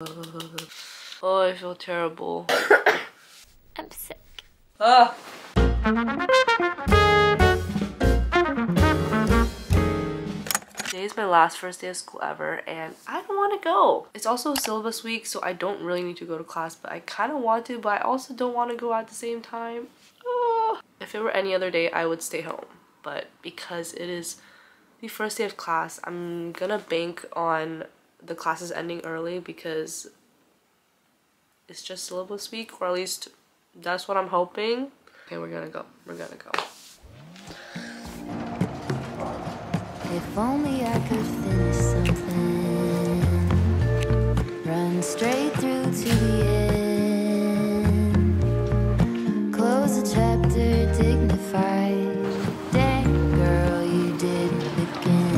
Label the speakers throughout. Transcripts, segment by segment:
Speaker 1: Oh, I feel terrible.
Speaker 2: I'm sick.
Speaker 1: Ah. Today is my last first day of school ever and I don't want to go. It's also syllabus week, so I don't really need to go to class, but I kind of want to, but I also don't want to go at the same time. If it were any other day, I would stay home. But because it is the first day of class, I'm gonna bank on the classes ending early because it's just syllabus week, or at least that's what I'm hoping. Okay, we're gonna go. We're gonna go.
Speaker 2: If only I could finish something, run straight through to the end, close a chapter dignified. Dang girl, you did it again.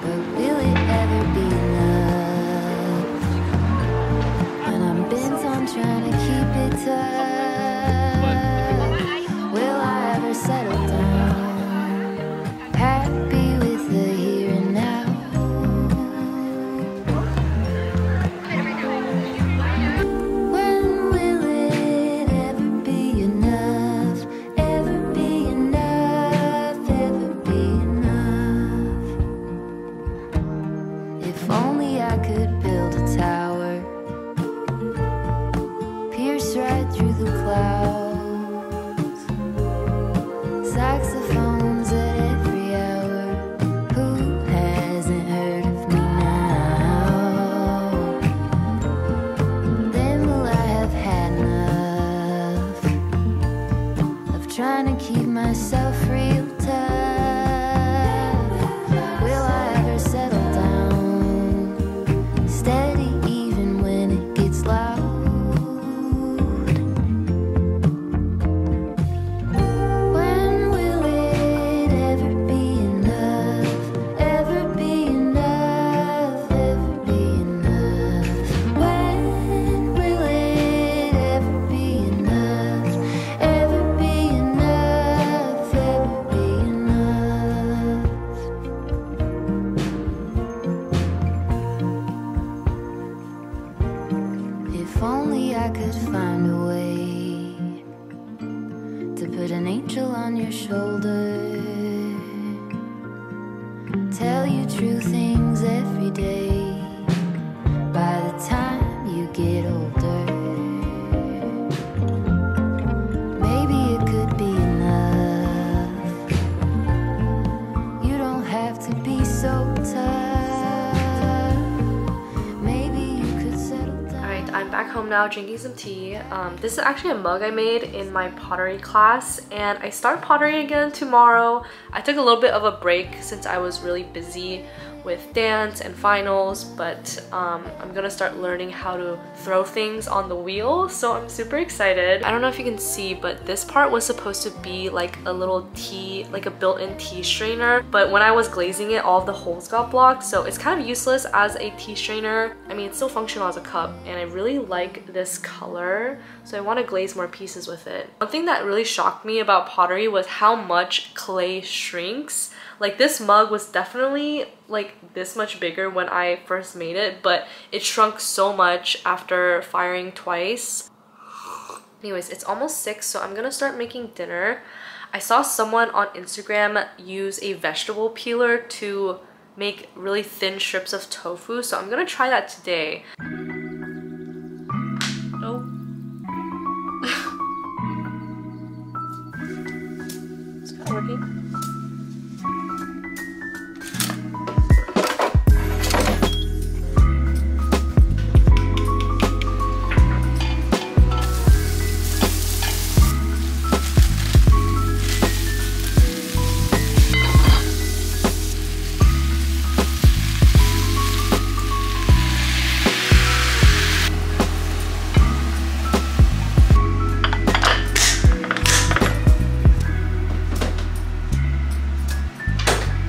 Speaker 2: But will it ever be enough? And I'm bent on trying to keep it tough. Will I ever settle down? Happy with the here and now. When will it ever be enough? Ever be enough? Ever be enough? If only I could build a tower, pierce right through the clouds, saxophones at every hour. Who hasn't heard of me now? Then will I have had enough of trying to keep myself real tough? Will I ever settle down, steady even when it gets loud? When will it ever be enough? Ever be enough? Ever be enough? When will it ever be enough? Ever be enough? Ever be enough? If only I could find a way to put an angel on your shoulder, tell you true things every day. By the time you get older, maybe it could be enough. You don't have to be so tough. Maybe you could settle down.
Speaker 1: Alright, I'm back home now drinking some tea. This is actually a mug I made in my pottery class, and I start pottery again tomorrow. I took a little bit of a break since I was really busy with dance and finals, but I'm gonna start learning how to throw things on the wheel, so I'm super excited. I don't know if you can see, but this part was supposed to be like a little tea, like a built-in tea strainer, but when I was glazing it, all of the holes got blocked, so it's kind of useless as a tea strainer. I mean, it's still functional as a cup, and I really like this color, so I want to glaze more pieces with it. One thing that really shocked me about pottery was how much clay shrinks. Like, this mug was definitely like this much bigger when I first made it, but it shrunk so much after firing twice. Anyways, it's almost 6, so I'm gonna start making dinner. I saw someone on Instagram use a vegetable peeler to make really thin strips of tofu, so I'm gonna try that today. Oh. It's kind of working.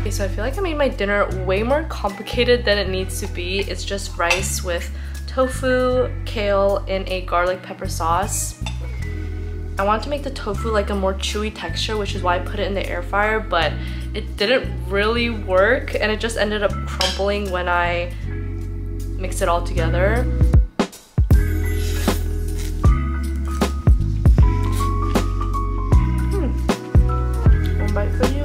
Speaker 1: So I feel like I made my dinner way more complicated than it needs to be. It's just rice with tofu, kale, in a garlic pepper sauce. I wanted to make the tofu like a more chewy texture, which is why I put it in the air fryer, but it didn't really work and it just ended up crumbling when I mix it all together. One bite for you.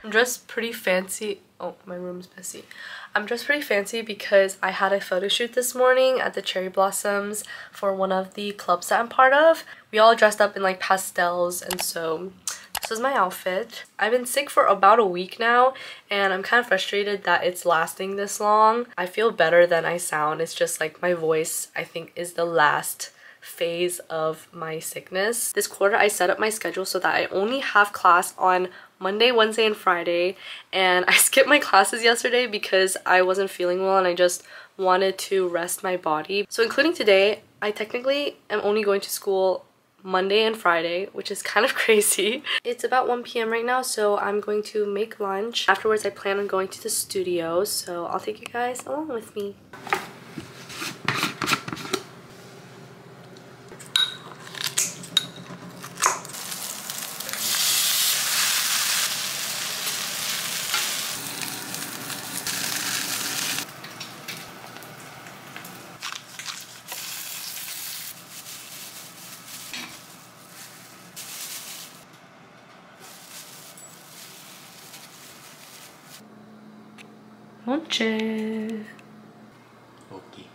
Speaker 1: I'm dressed pretty fancy. Oh, my room's messy. I'm dressed pretty fancy because I had a photo shoot this morning at the Cherry Blossoms for one of the clubs that I'm part of. We all dressed up in like pastels, and so this is my outfit. I've been sick for about a week now and I'm kind of frustrated that it's lasting this long. I feel better than I sound. It's just like my voice, I think, is the last phase of my sickness. This quarter I set up my schedule so that I only have class on Monday, Wednesday, and Friday, and I skipped my classes yesterday because I wasn't feeling well and I just wanted to rest my body. So including today, I technically am only going to school Monday and Friday, which is kind of crazy. It's about 1 p.m. right now, so I'm going to make lunch. Afterwards, I plan on going to the studio, so I'll take you guys along with me. Noche.
Speaker 3: Okay.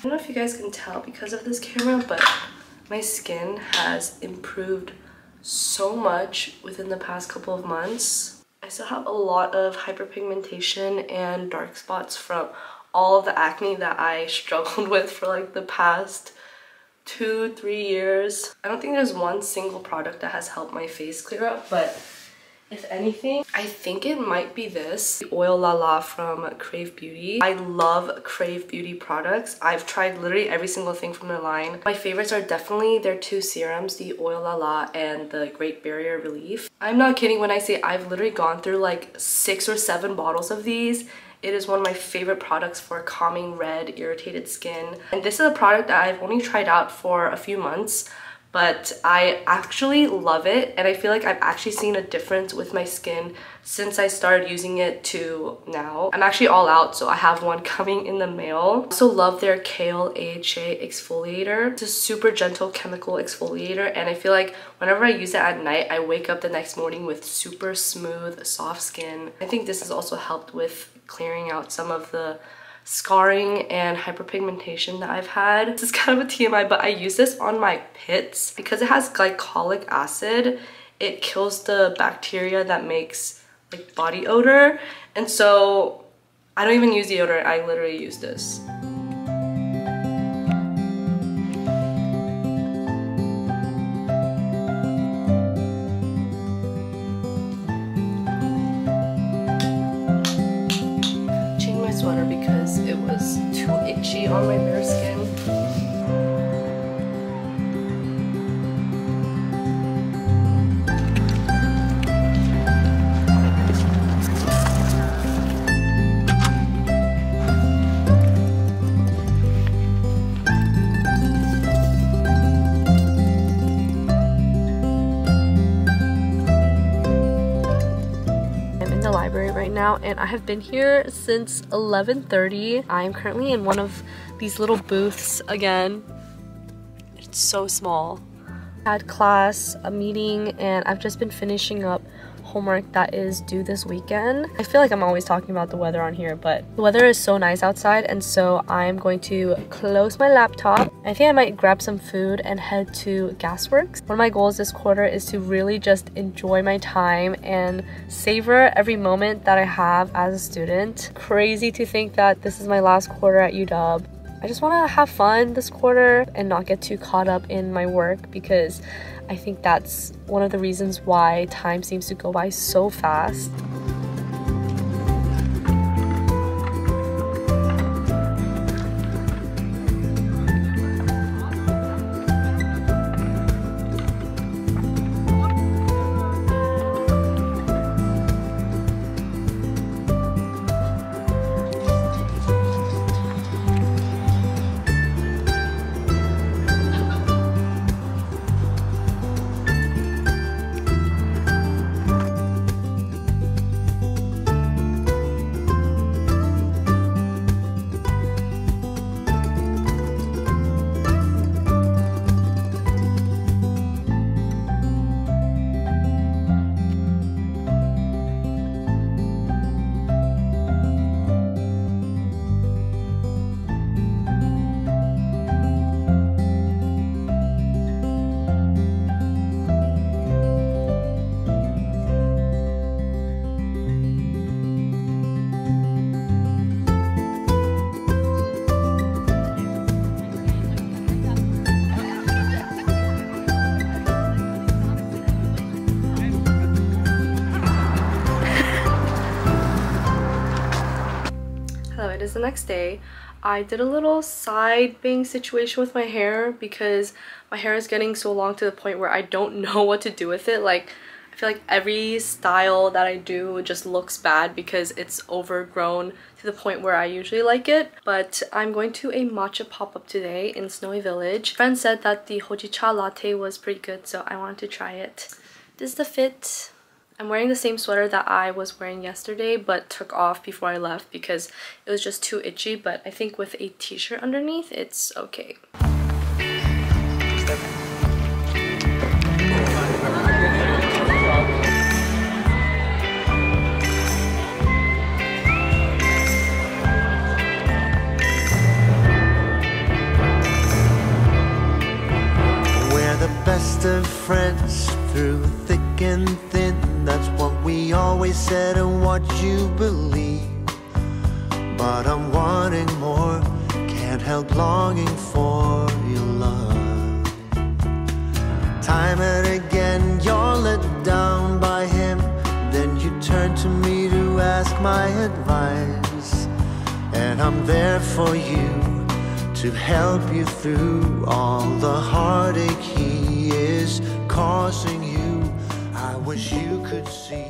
Speaker 1: I don't know if you guys can tell because of this camera, but my skin has improved so much within the past couple of months. I still have a lot of hyperpigmentation and dark spots from all of the acne that I struggled with for like the past 2-3 years. I don't think there's one single product that has helped my face clear up, but if anything, I think it might be this, the Oil La La from Crave Beauty. I love Crave Beauty products. I've tried literally every single thing from their line. My favorites are definitely their two serums, the Oil La La and the Great Barrier Relief. I'm not kidding when I say I've literally gone through like 6 or 7 bottles of these. It is one of my favorite products for calming red, irritated skin. And this is a product that I've only tried out for a few months, but I actually love it, and I feel like I've actually seen a difference with my skin since I started using it to now. I'm actually all out, so I have one coming in the mail. I also love their Kale AHA exfoliator. It's a super gentle chemical exfoliator, and I feel like whenever I use it at night, I wake up the next morning with super smooth, soft skin. I think this has also helped with clearing out some of the scarring and hyperpigmentation that I've had. This is kind of a TMI, but I use this on my pits because it has glycolic acid. It kills the bacteria that makes like body odor, and so I don't even use deodorant. I literally use this. Sweater because it was too itchy on my bare skin. Library right now, and I have been here since 11:30. I am currently in one of these little booths again. It's so small. I had class, a meeting, and I've just been finishing up homework that is due this weekend. I feel like I'm always talking about the weather on here, but the weather is so nice outside, and so I'm going to close my laptop. I think I might grab some food and head to Gasworks. One of my goals this quarter is to really just enjoy my time and savor every moment that I have as a student. Crazy to think that this is my last quarter at UW. I just want to have fun this quarter and not get too caught up in my work, because I think that's one of the reasons why time seems to go by so fast. It is the next day. I did a little side bang situation with my hair because my hair is getting so long to the point where I don't know what to do with it. Like, I feel like every style that I do just looks bad because it's overgrown to the point where I usually like it. But I'm going to a matcha pop-up today in Snowy Village. A friend said that the hojicha latte was pretty good, so I wanted to try it. This is the fit. I'm wearing the same sweater that I was wearing yesterday but took off before I left because it was just too itchy, but I think with a t-shirt underneath, it's okay.
Speaker 3: best of friends through thick and thin. That's what we always said and what you believe. But I'm wanting more, can't help longing for your love. Time and again you're let down by him, then you turn to me to ask my advice. And I'm there for you, to help you through all the heartache he is causing you. I wish you could see